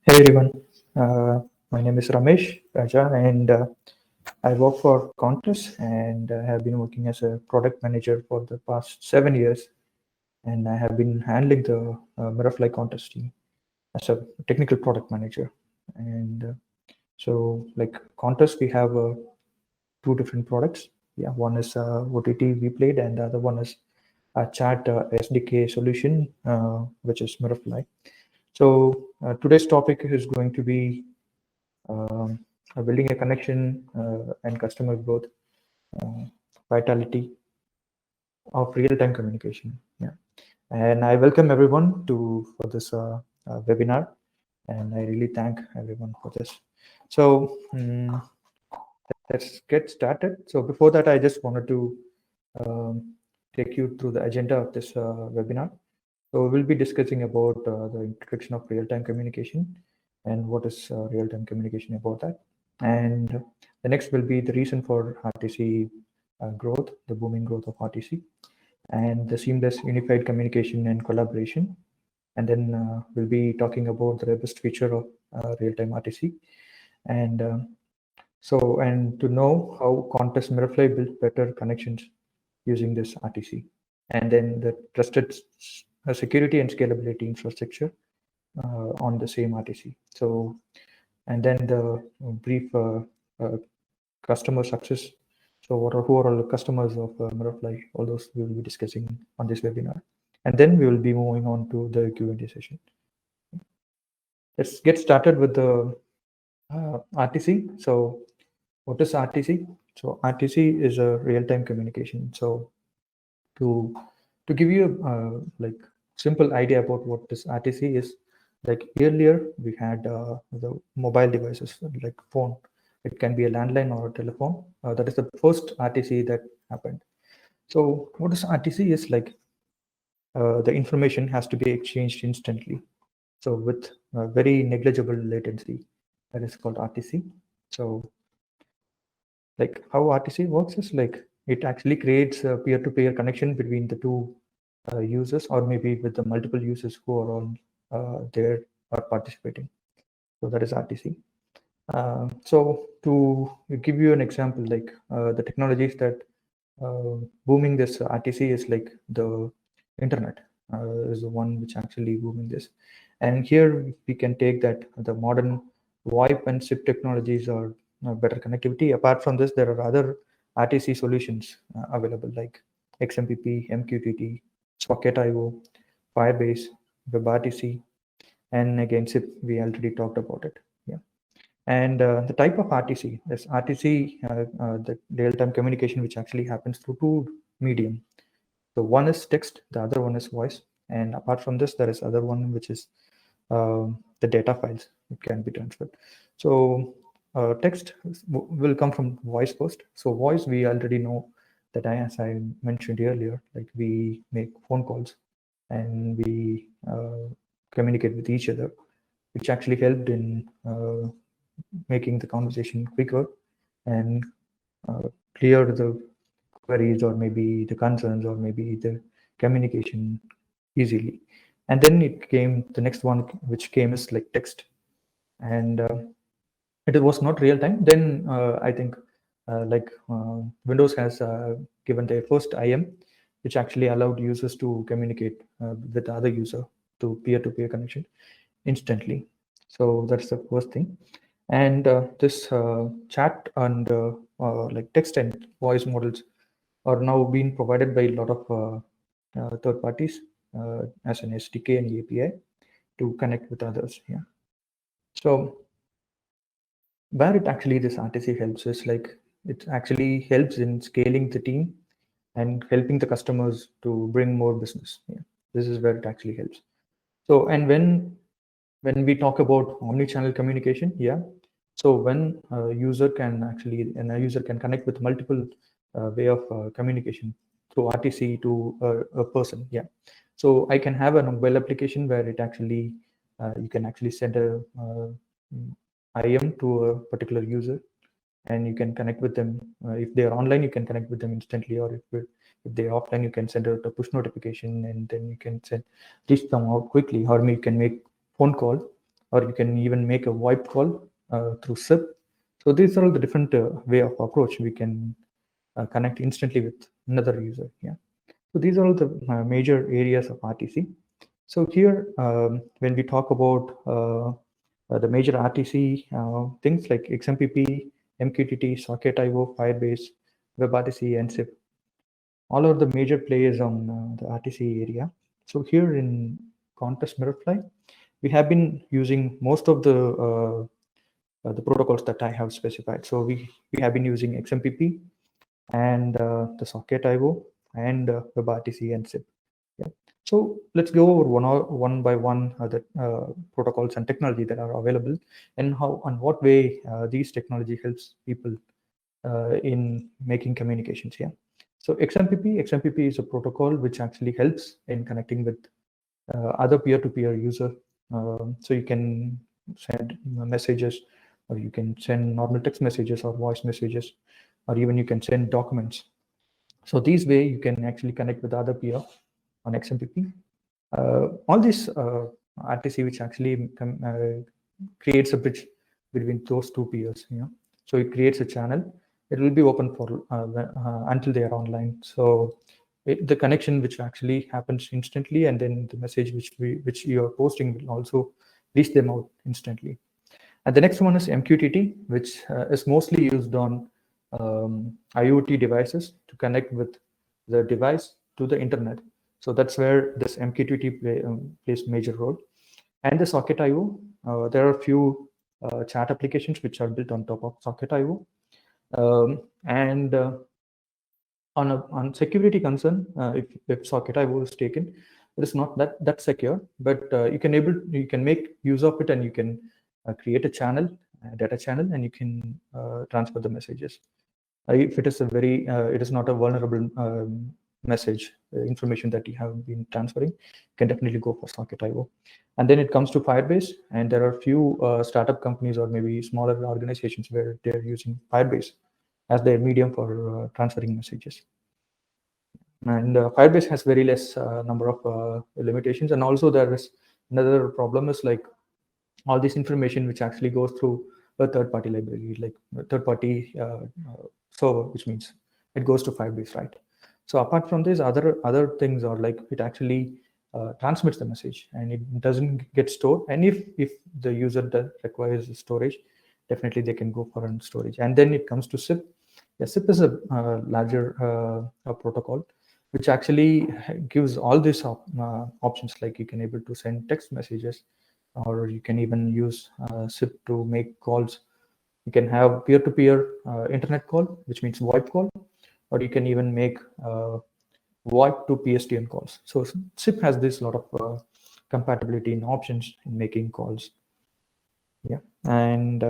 Hey everyone, my name is Ramesh Raja, and I work for Qantas and have been working as a product manager for the past 7 years. And I have been handling the Mirafly Qantas team as a technical product manager. And like Qantas, we have two different products. Yeah, one is OTT we played, and the other one is a chat SDK solution, which is Mirafly. So today's topic is going to be um, building a connection and customer growth, uh, vitality of real-time communication. Yeah, and I welcome everyone to for this webinar, and I really thank everyone for this. So let's get started. So before that, I just wanted to um, take you through the agenda of this webinar. So we'll be discussing about the introduction of real-time communication and what is real-time communication about that. And the next will be the reason for RTC growth, the booming growth of RTC, and the seamless unified communication and collaboration. And then we'll be talking about the robust feature of real-time RTC. And and to know how Qantas Mirafly built better connections using this RTC. And then the trusted security and scalability infrastructure on the same RTC. So, and then the brief uh, customer success. So who are all the customers of Mirafly? All those we will be discussing on this webinar. And then we will be moving on to the Q&A session. Let's get started with the RTC. So what is RTC? So RTC is a real-time communication. So to give you a like simple idea about what this RTC is, like earlier we had the mobile devices like phone. It can be a landline or a telephone. That is the first RTC that happened. So what is RTC is like the information has to be exchanged instantly. So with very negligible latency, that is called RTC. So like how RTC works is like it actually creates a peer-to-peer connection between the two users, or maybe with the multiple users who are on there or participating. So that is RTC. So to give you an example, like the technologies that booming this RTC is like the internet is the one which actually booming this. And here we can take that the modern VoIP and SIP technologies are better connectivity. Apart from this, there are other RTC solutions available like XMPP, MQTT, Socket.io, Firebase, WebRTC, and again SIP. We already talked about it. Yeah. And the type of RTC is RTC, the real-time communication, which actually happens through two medium. So one is text, the other one is voice. And apart from this, there is other one which is the data files. It can be transferred. So text will come from voice first. So voice, we already know that as I mentioned earlier, like we make phone calls and we communicate with each other, which actually helped in making the conversation quicker and clear the queries or maybe the concerns or maybe the communication easily. And then it came the next one, which came is like text, and it was not real time. Then I think Windows has given their first IM, which actually allowed users to communicate with the other user to peer-to-peer connection instantly. So that's the first thing. And this chat and like text and voice models are now being provided by a lot of third parties as an SDK and API to connect with others. Yeah. So where it actually this RTC helps is like it actually helps in scaling the team and helping the customers to bring more business. Yeah. This is where it actually helps. So and when we talk about omni-channel communication, yeah. So when a user can connect with multiple way of communication through RTC to a person, yeah. So I can have a mobile application where it actually you can actually send a IM to a particular user, and you can connect with them. If they are online, you can connect with them instantly, or if they're offline, you can send out a push notification, and then you can reach them out quickly, or you can make phone call or you can even make a VoIP call through SIP. So these are all the different way of approach we can connect instantly with another user. Yeah. So these are all the major areas of RTC. So here, when we talk about the major RTC things like XMPP, MQTT, Socket IO, Firebase, WebRTC, and SIP, all are the major players on the RTC area. So here in Contrast Mirrorfly, we have been using most of the protocols that I have specified. So we have been using XMPP and the Socket IO and WebRTC and SIP. Yeah. So let's go over one by one the protocols and technology that are available, and how and what way these technology helps people in making communications. Yeah. So XMPP is a protocol which actually helps in connecting with other peer-to-peer user. So you can send messages, or you can send normal text messages or voice messages, or even you can send documents. So these way you can actually connect with other peer on XMPP. All this RTC which actually creates a bridge between those two peers. So it creates a channel. It will be open for until they are online. So the connection which actually happens instantly, and then the message which you are posting will also reach them out instantly. And the next one is MQTT, which is mostly used on IoT devices to connect with the device to the internet. So that's where this MQTT plays major role. And the Socket IO, there are a few chat applications which are built on top of Socket IO. And on security concern, if Socket IO is taken, it is not that secure, but you can make use of it, and you can create a channel, a data channel, and you can transfer the messages. If it is it is not a vulnerable message information that you have been transferring, you can definitely go for Socket IO. And then it comes to Firebase, and there are few startup companies or maybe smaller organizations where they're using Firebase as their medium for transferring messages. And Firebase has very less number of limitations. And also there is another problem is like all this information which actually goes through a third-party library, like a third-party server, which means it goes to Firebase, right? So apart from this, other things are like it actually transmits the message and it doesn't get stored. And if the user requires storage, definitely they can go for storage. And then it comes to SIP. Yeah, SIP is a larger protocol which actually gives all these options, like you can able to send text messages, or you can even use SIP to make calls. You can have peer-to-peer internet call, which means VoIP call, or you can even make VoIP to PSTN calls. So SIP has this lot of compatibility and options in making calls. Yeah, and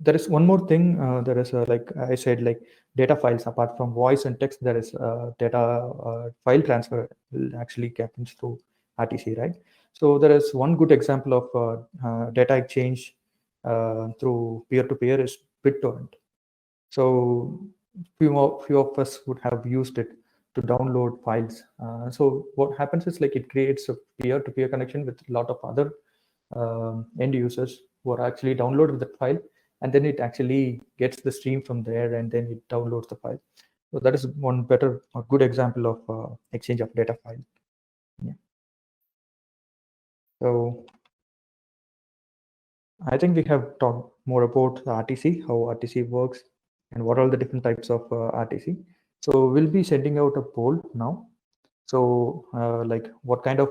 there is one more thing. There is like I said, like data files. Apart from voice and text, there is data file transfer will actually happens through RTC, right? So there is one good example of data exchange through peer-to-peer is BitTorrent. So few of us would have used it to download files. So what happens is like it creates a peer-to-peer connection with a lot of other end users who are actually downloaded the file, and then it actually gets the stream from there, and then it downloads the file. So that is one better or good example of exchange of data file. Yeah. So I think we have talked more about the RTC, how RTC works, and what are the different types of RTC. So we'll be sending out a poll now. So like what kind of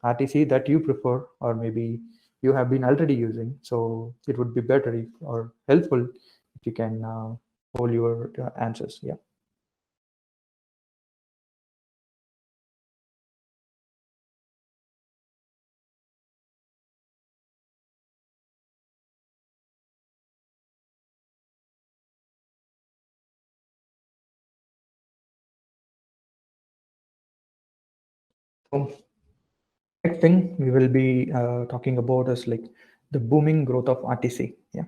RTC that you prefer, or maybe you have been already using. So it would be better or helpful if you can poll your answers. Yeah. So next thing we will be talking about is like the booming growth of RTC. Yeah.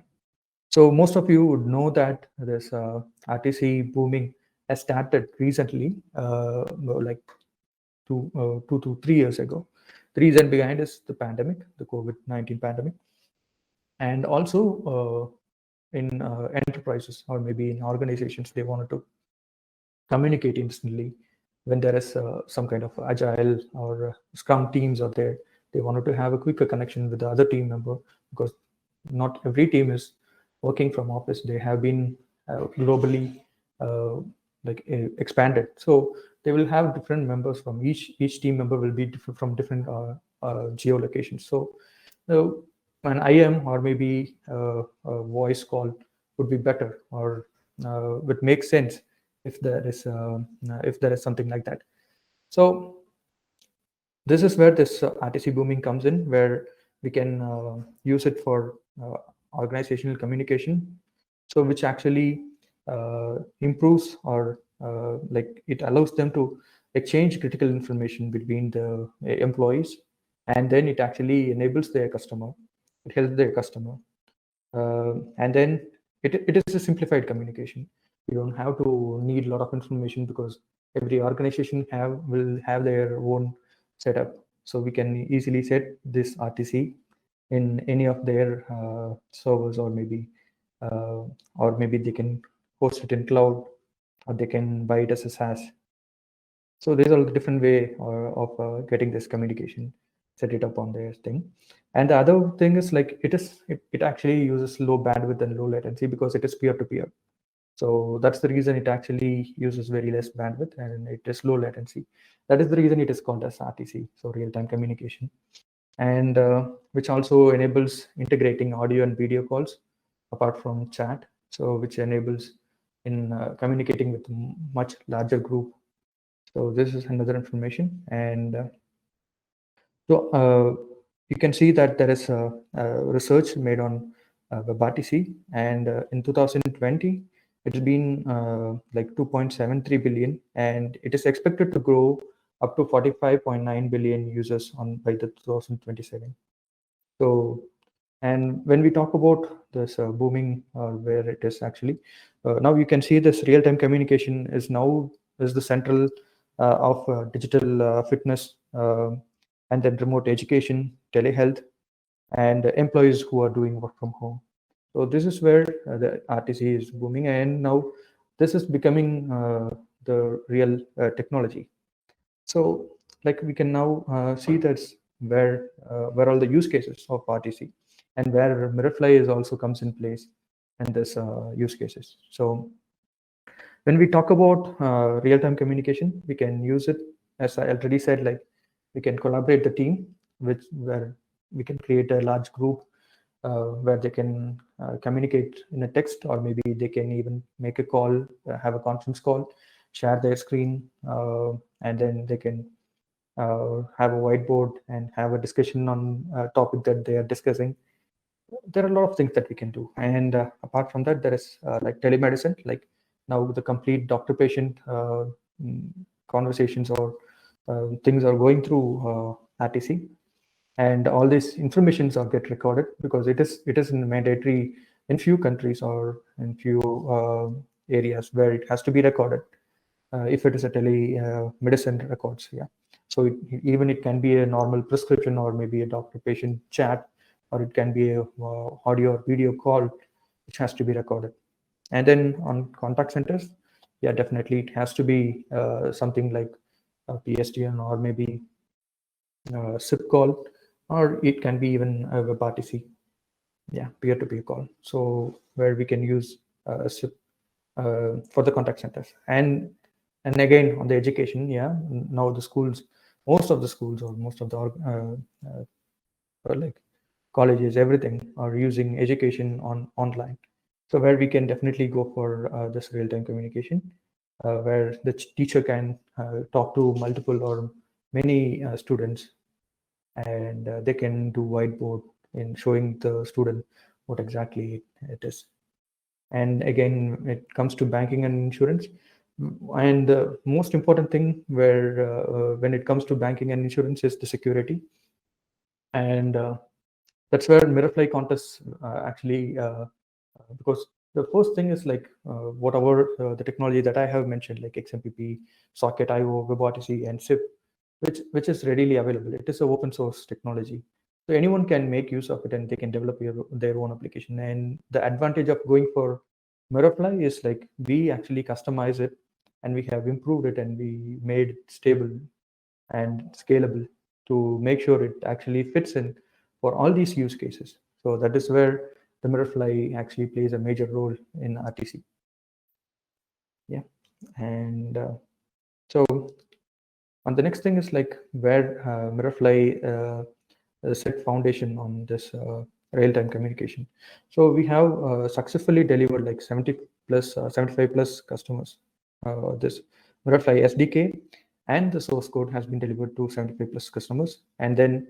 So most of you would know that this RTC booming has started recently, like 2 to 3 years ago. The reason behind is the pandemic, the COVID-19 pandemic, and also in enterprises or maybe in organizations, they wanted to communicate instantly when there is some kind of agile or scrum teams are there. They wanted to have a quicker connection with the other team member, because not every team is working from office. They have been globally uh, expanded, so they will have different members from each team member will be different from different geolocations. So uh, an IM or maybe a voice call would be better, or would make sense if there is something like that. So this is where this RTC booming comes in, where we can use it for organizational communication. So which actually improves, or like it allows them to exchange critical information between the employees, and then it actually enables their customer. It helps their customer, and then it is a simplified communication. You don't have to need a lot of information, because every organization will have their own setup. So we can easily set this RTC in any of their servers, or maybe they can host it in cloud, or they can buy it as a SaaS. So these are the different way of getting this communication, set it up on their thing. And the other thing is like it actually uses low bandwidth and low latency, because it is peer-to-peer. So that's the reason it actually uses very less bandwidth and it is low latency. That is the reason it is called as RTC, so real-time communication, and which also enables integrating audio and video calls apart from chat. So which enables in communicating with much larger group. So this is another information, and you can see that there is research made on WebRTC, and in 2020, it's been like 2.73 billion, and it is expected to grow up to 45.9 billion users on by the 2027. So, and when we talk about this booming, where it is actually now, you can see this real-time communication is the central of digital fitness, and then remote education, telehealth, and employees who are doing work from home. So this is where the RTC is booming, and now this is becoming the real technology. So like we can now see that's where all the use cases of RTC, and where Mirafly is also comes in place in this use cases. So when we talk about real-time communication, we can use it, as I already said, like we can collaborate the team, where we can create a large group where they can communicate in a text, or maybe they can even make a call, have a conference call, share their screen, and then they can have a whiteboard and have a discussion on a topic that they are discussing. There are a lot of things that we can do, and apart from that, there is like telemedicine, like now the complete doctor-patient mm, conversations, or things are going through RTC, and all these informations are get recorded, because it is mandatory in few countries, or in few areas where it has to be recorded, if it is a medicine records. Yeah, so even it can be a normal prescription, or maybe a doctor patient chat, or it can be a audio or video call which has to be recorded. And then on contact centers, yeah, definitely it has to be something like a PSTN, or maybe SIP call, or it can be even a WebRTC, yeah, peer-to-peer call. So where we can use SIP for the contact centers. And again, on the education, yeah, now the schools, most of the schools, or most of the like colleges, everything are using education online. So where we can definitely go for this real-time communication, where the teacher can talk to multiple or many students, and they can do whiteboard in showing the student what exactly it is. And again, it comes to banking and insurance, and the most important thing where when it comes to banking and insurance is the security, and that's where Mirafly contests actually because the first thing is like whatever the technology that I have mentioned, like XMPP, Socket IO, WebRTC, and SIP, which is readily available. It is an open source technology, so anyone can make use of it and they can develop their own application. And the advantage of going for Mirrorfly is like we actually customize it and we have improved it and we made it stable and scalable to make sure it actually fits in for all these use cases. So that is where the Mirrorfly actually plays a major role in RTC. Yeah, and so and the next thing is like where Mirrorfly set foundation on this real-time communication. So we have successfully delivered like 75 plus customers. This Mirrorfly SDK and the source code has been delivered to 75 plus customers. And then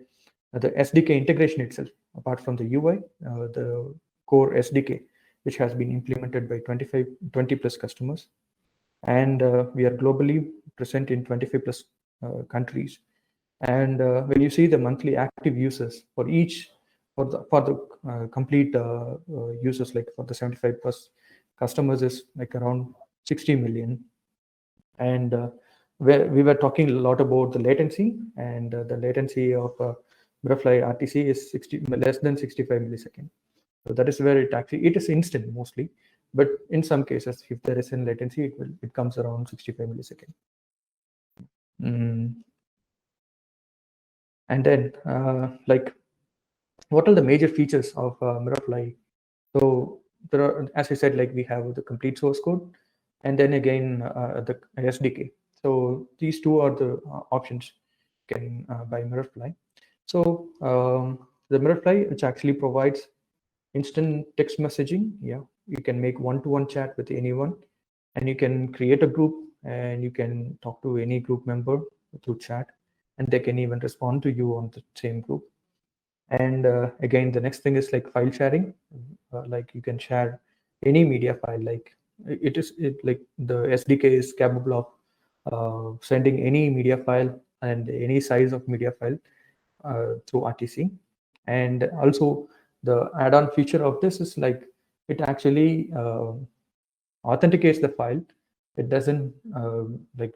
the SDK integration itself, apart from the UI, the core SDK, which has been implemented by 20 plus customers. And we are globally present in 25 plus countries. And when you see the monthly active users for each, for the complete users, like for the 75 plus customers is like around 60 million. And where we were talking a lot about the latency, and the latency of Mirrorfly RTC is less than 65 milliseconds. So that is where it is instant mostly, but in some cases, if there is in latency, it comes around 65 milliseconds. And then like what are the major features of Mirrorfly? So there are, as I said, like we have the complete source code, and then again the SDK. So these two are the options you can buy Mirrorfly. So the Mirrorfly, which actually provides instant text messaging. Yeah, you can make one-to-one chat with anyone, and you can create a group and you can talk to any group member through chat, and they can even respond to you on the same group. And again, the next thing is like file sharing. Like you can share any media file. Like like the SDK is capable of sending any media file and any size of media file through RTC. And also the add-on feature of this is like it actually authenticates the file. It doesn't like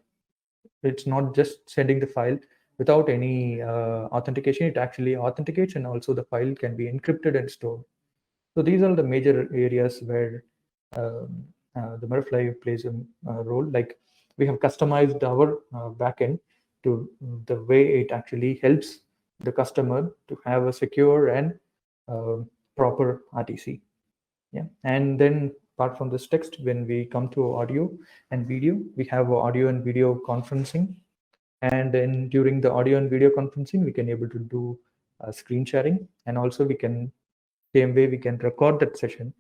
it's not just sending the file without any authentication. It actually authenticates, and also the file can be encrypted and stored. So these are the major areas where the Mirrorfly plays a role. Like we have customized our backend to the way it actually helps the customer to have a secure and proper RTC. Yeah, and then apart from this text, when we come to audio and video, we have audio and video conferencing. And then during the audio and video conferencing, we can able to do screen sharing, and also we can same way we can record that session.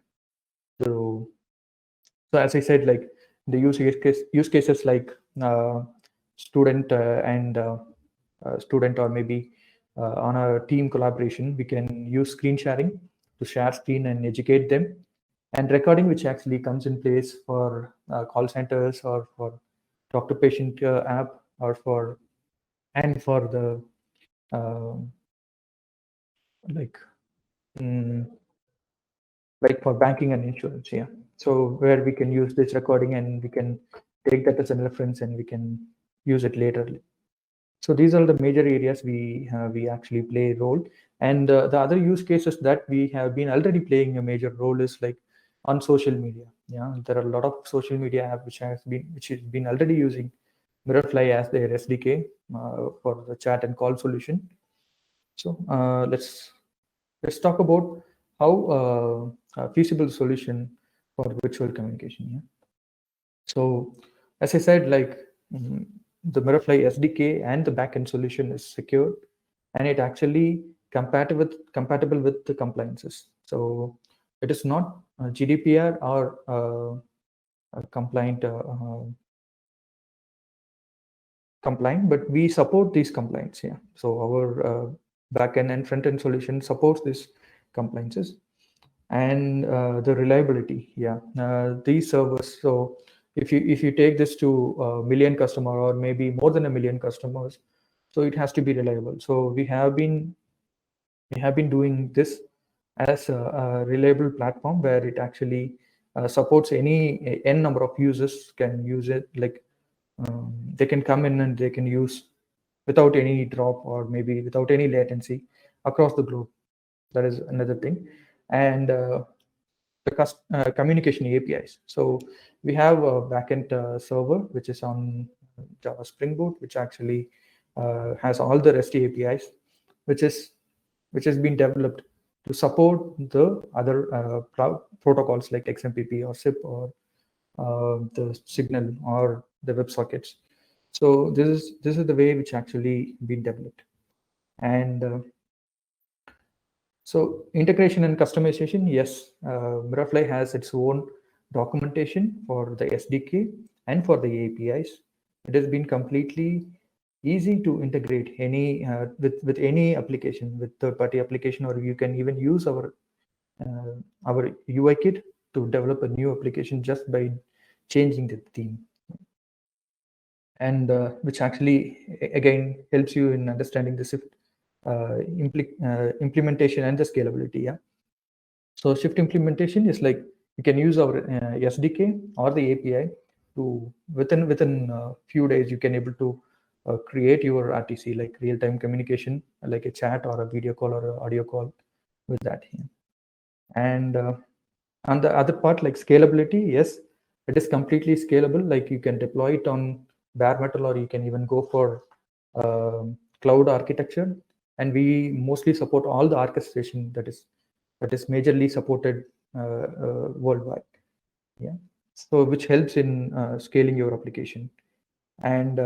So as I said, like the use cases like student and student, or maybe on a team collaboration, we can use screen sharing to share screen and educate them, and recording, which actually comes in place for call centers or for doctor patient app, or for the like like for banking and insurance. Yeah, so where we can use this recording and we can take that as a reference and we can use it later. So these are the major areas we actually play a role. And the other use cases that we have been already playing a major role is like on social media. Yeah, there are a lot of social media apps which has been already using Mirrorfly as their SDK for the chat and call solution. So let's talk about how a feasible solution for virtual communication. Yeah. So as I said, like the Mirrorfly SDK and the backend solution is secure, and it actually compatible with the compliances. So it is not GDPR or compliant, but we support these compliance. Yeah. So our backend and front-end solution supports these compliances. And the reliability. Yeah. These servers. So if you take this to a million customer, or maybe more than a million customers, so it has to be reliable. So we have been doing this as a reliable platform where it actually supports any n number of users can use it. Like they can come in and they can use without any drop or maybe without any latency across the globe. That is another thing. And the communication APIs. So we have a backend server which is on Java Spring Boot, which actually has all the REST APIs, which has been developed to support the other cloud protocols like XMPP or SIP or the Signal or the WebSockets. So this is the way which actually been developed. And so integration and customization, yes, Mirafly has its own documentation for the SDK and for the APIs. It has been completely easy to integrate any with any application, with third-party application, or you can even use our UI kit to develop a new application just by changing the theme, and which actually again helps you in understanding the Swift implementation and the scalability. Yeah. So Swift implementation is like you can use our SDK or the API to within a few days you can able to create your RTC, like real-time communication, like a chat or a video call or an audio call with that. Yeah. And on the other part, like scalability, yes, it is completely scalable. Like you can deploy it on bare metal, or you can even go for cloud architecture. And we mostly support all the orchestration that is majorly supported worldwide. Yeah. So which helps in scaling your application. And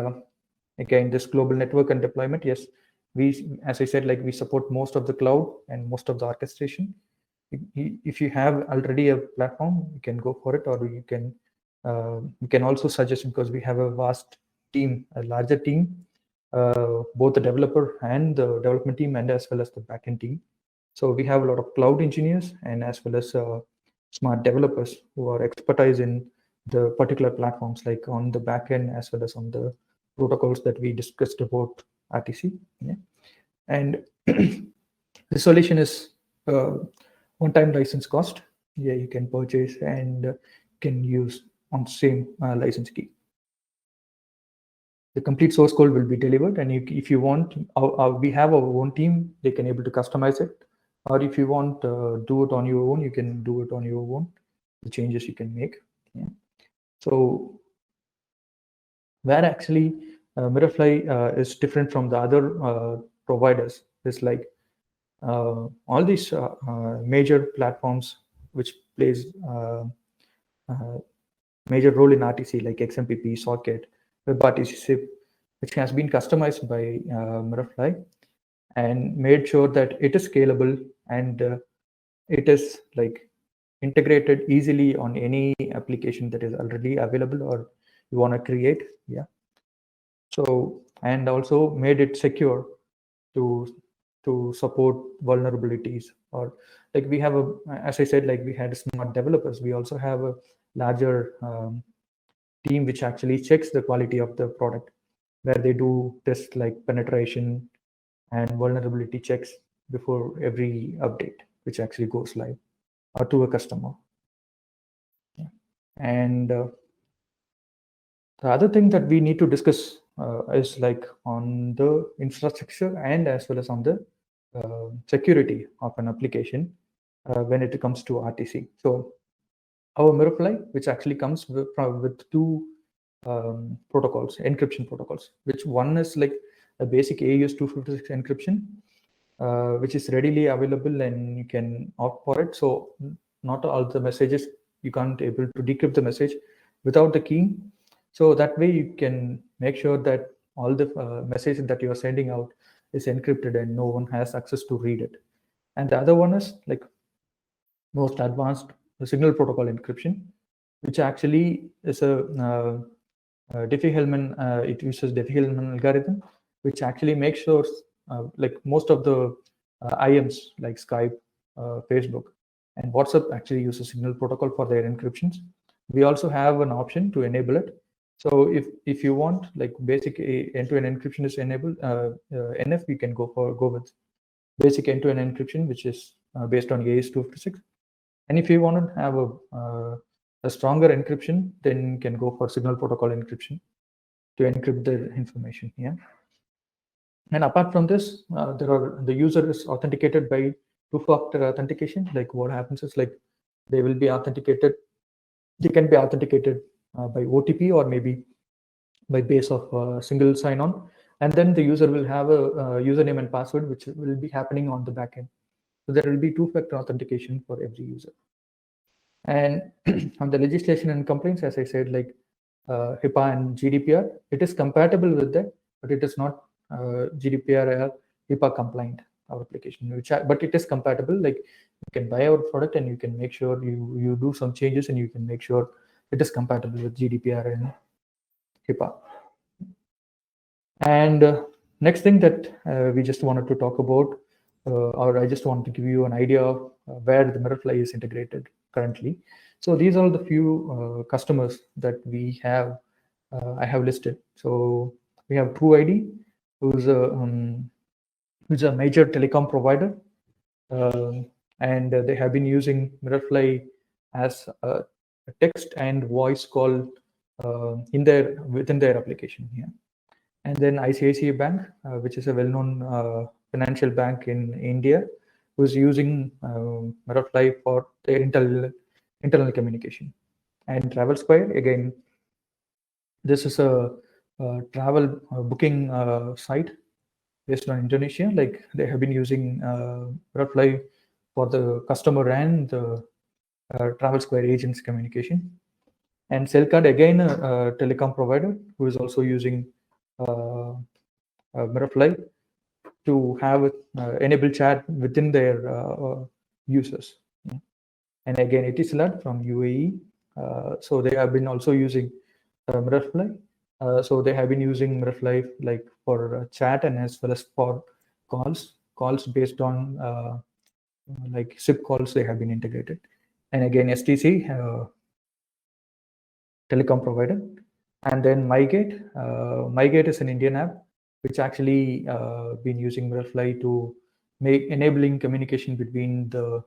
again, this global network and deployment, yes, we, as I said, like we support most of the cloud and most of the orchestration. If you have already a platform, you can go for it, or you can also suggest, because we have a vast team, a larger team, both the developer and the development team, and as well as the backend team. So we have a lot of cloud engineers and as well as smart developers who are expertise in the particular platforms, like on the backend as well as on the protocols that we discussed about RTC. Yeah. And the solution is one-time license cost. Yeah, you can purchase and can use on the same license key. The complete source code will be delivered, and if you want, we have our own team. They can able to customize it, or if you want do it on your own, you can do it on your own. The changes you can make. Yeah. So where actually Mirafly is different from the other providers is like all these major platforms which plays major role in RTC, like XMPP, Socket, WebRTC SIP, which has been customized by Mirafly and made sure that it is scalable and it is like integrated easily on any application that is already available or you want to create. Yeah. So, and also made it secure to support vulnerabilities, or like we have a, as I said, like we had smart developers, we also have a larger team which actually checks the quality of the product, where they do tests like penetration and vulnerability checks before every update which actually goes live or to a customer. Yeah. And the other thing that we need to discuss is like on the infrastructure and as well as on the security of an application when it comes to RTC. So our Mirafly, which actually comes with two protocols, encryption protocols, which one is like a basic AES 256 encryption, which is readily available and you can opt for it. So not all the messages, you can't able to decrypt the message without the key. So that way you can make sure that all the messages that you are sending out is encrypted and no one has access to read it. And the other one is like most advanced signal protocol encryption, which actually is a Diffie-Hellman. It uses Diffie-Hellman algorithm, which actually makes sure like most of the IMs like Skype, Facebook, and WhatsApp actually uses signal protocol for their encryptions. We also have an option to enable it. So if you want like basic end-to-end encryption is enabled, NF, you can go with basic end-to-end encryption, which is based on AES 256. And if you want to have a stronger encryption, then you can go for signal protocol encryption to encrypt the information. Yeah. And apart from this, the user is authenticated by two-factor authentication. Like what happens is like they will be authenticated. They can be authenticated by OTP or maybe by base of single sign-on, and then the user will have a, username and password which will be happening on the backend. So there will be two-factor authentication for every user. And on the legislation and complaints, as I said, like HIPAA and GDPR, it is compatible with that, but it is not GDPR or HIPAA compliant, our application, but it is compatible. Like you can buy our product and you can make sure you do some changes and you can make sure it is compatible with GDPR and HIPAA. And next thing that we just wanted to talk about, or I just want to give you an idea of where the Mirrorfly is integrated currently. So these are the few customers that we have. I have listed. So we have TrueID, who's a major telecom provider, and they have been using Mirrorfly as a text and voice call within their application here. And then ICICI Bank, which is a well-known financial bank in India, who's using Mirrorfly for their internal communication. And Travel Square, again, this is a travel booking site based on Indonesia. Like they have been using Mirrorfly for the customer and the Travel Square agents communication. And Cellcard, again, a telecom provider who is also using Mirrorfly to have enable chat within their users. And again, Etisalat from UAE. So they have been also using Mirrorfly. So they have been using Mirrorfly like for chat and as well as for calls based on like SIP calls they have been integrated. And again, STC, telecom provider. And then MyGate. MyGate is an Indian app which actually been using Mirrorfly to make enabling communication between the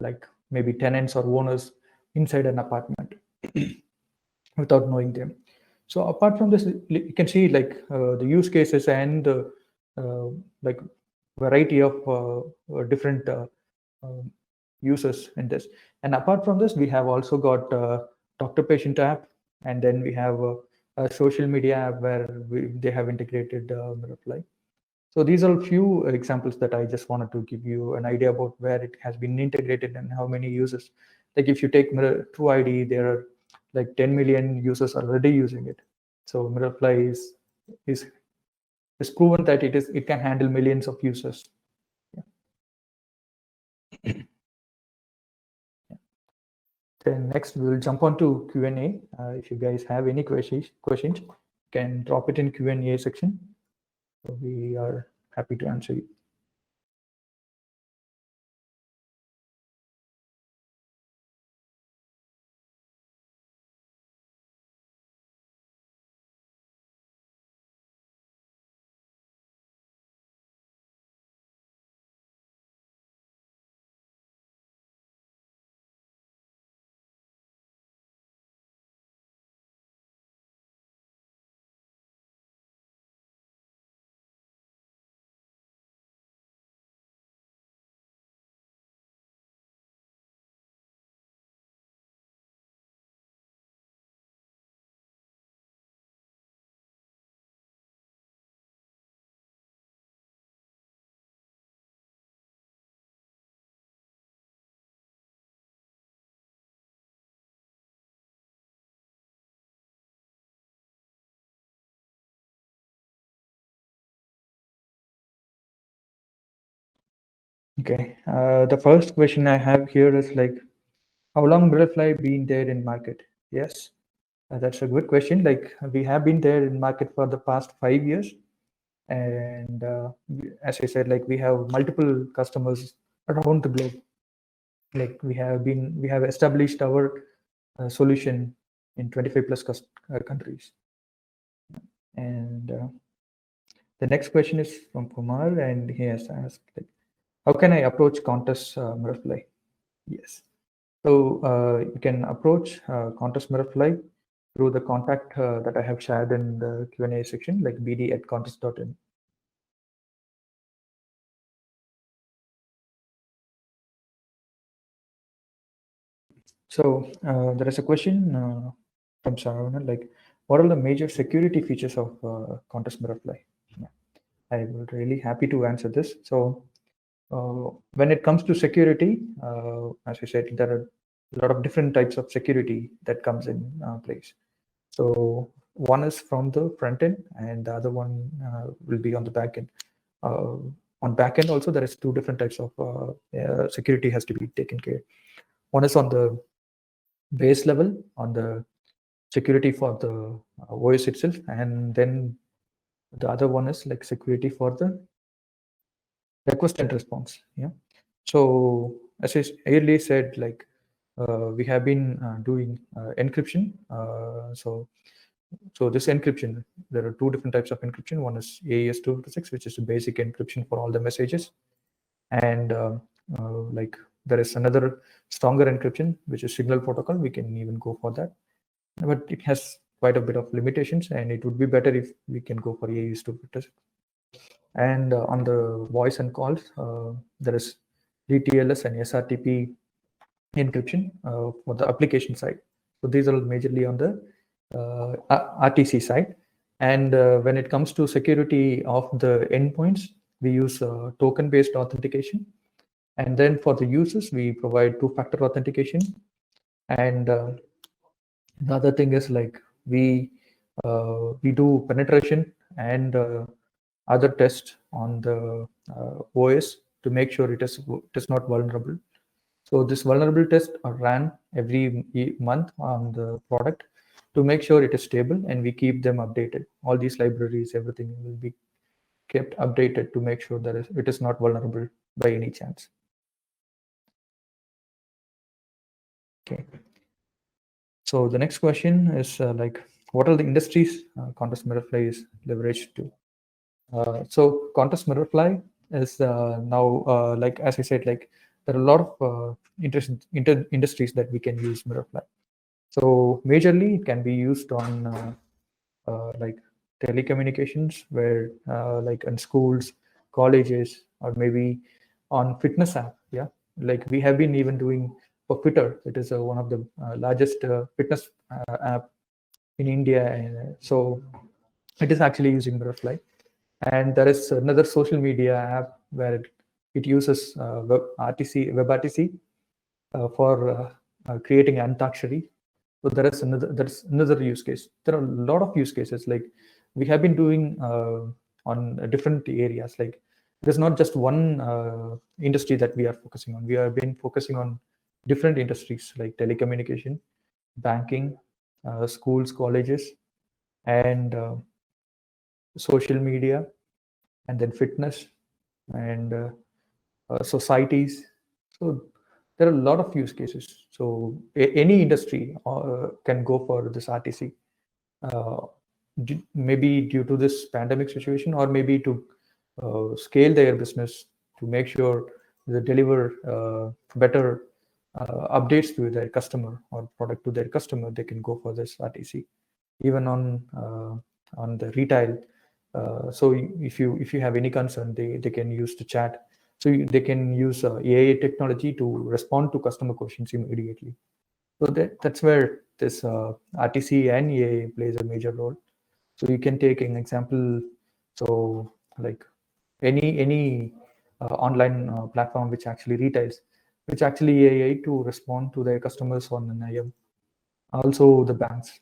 like maybe tenants or owners inside an apartment without knowing them. So apart from this, you can see like the use cases and like variety of different users in this. And apart from this, we have also got Doctor Patient app, and then we have a social media app where they have integrated Mirrorfly. So these are a few examples that I just wanted to give you an idea about where it has been integrated and how many users. Like if you take TrueID, there are like 10 million users already using it. So Mirrorfly is proven that it can handle millions of users. Yeah. Then next we will jump on to Q&A. If you guys have any questions, you can drop it in Q&A section. So we are happy to answer you. Okay, the first question I have here is like, how long Mirrorfly been there in market? Yes, that's a good question. Like we have been there in market for the past 5 years, and as I said, like we have multiple customers around the globe. Like we have established our solution in 25 plus countries. And the next question is from Kumar, and he has asked, like, how can I approach Qantas Mirrorfly? Yes. So you can approach Qantas Mirrorfly through the contact that I have shared in the Q&A section, like bd@contest.in. So there is a question from Saravana, like, what are the major security features of Contest Mirrorfly? Yeah, I'm really happy to answer this. So when it comes to security, as I said, there are a lot of different types of security that comes in place. So one is from the front end, and the other one will be on the back end. On back end also, there is two different types of security has to be taken care. One is on the base level, on the security for the OS itself, and then the other one is like security for the request and response. Yeah. So as I earlier said, like we have been doing encryption. So this encryption, there are two different types of encryption. One is AES-256, which is the basic encryption for all the messages, and like there is another stronger encryption, which is signal protocol. We can even go for that, but it has quite a bit of limitations, and it would be better if we can go for AES-256. And on the voice and calls, there is DTLS and SRTP encryption for the application side. So these are majorly on the RTC side. And when it comes to security of the endpoints, we use token-based authentication. And then for the users, we provide two-factor authentication. And the other thing is like we do penetration and other tests on the OS to make sure it is not vulnerable. So this vulnerable test are ran every month on the product to make sure it is stable, and we keep them updated. All these libraries, everything will be kept updated to make sure that it is not vulnerable by any chance. Okay. So the next question is like, what are the industries Contest Mirrorfly is leveraged to? So Contest Mirrorfly is now, like as I said, like there are a lot of industries that we can use Mirrorfly. So majorly it can be used on like telecommunications, where like in schools, colleges, or maybe on fitness app. Yeah, like we have been even doing for Twitter. It is one of the largest fitness app in India, and so it is actually using Mirrorfly. And there is another social media app where it uses WebRTC for creating Antakshari. So there's another use case. There are a lot of use cases. Like we have been doing on different areas. Like there's not just one industry that we are focusing on. We have been focusing on different industries like telecommunication, banking, schools, colleges, and social media, and then fitness, and societies. So there are a lot of use cases. So any industry can go for this RTC, maybe due to this pandemic situation, or maybe to scale their business to make sure they deliver better updates to their customer or product to their customer. They can go for this RTC, even on the retail. So if you have any concern, they can use the chat. So they can use AI technology to respond to customer questions immediately. So that's where this RTC and AI plays a major role. So you can take an example. So like any online platform which actually retails, which actually AI to respond to their customers on an IM. Also the banks.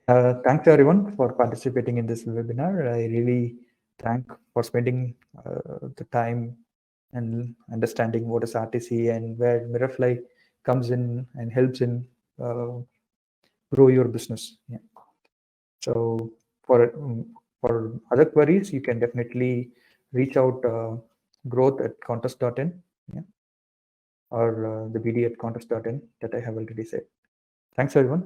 Thanks everyone for participating in this webinar. I really thank for spending the time and understanding what is RTC and where Mirrorfly comes in and helps in grow your business. Yeah. So for other queries, you can definitely reach out growth@contest.in, yeah, or the bd@contest.in that I have already said. Thanks everyone.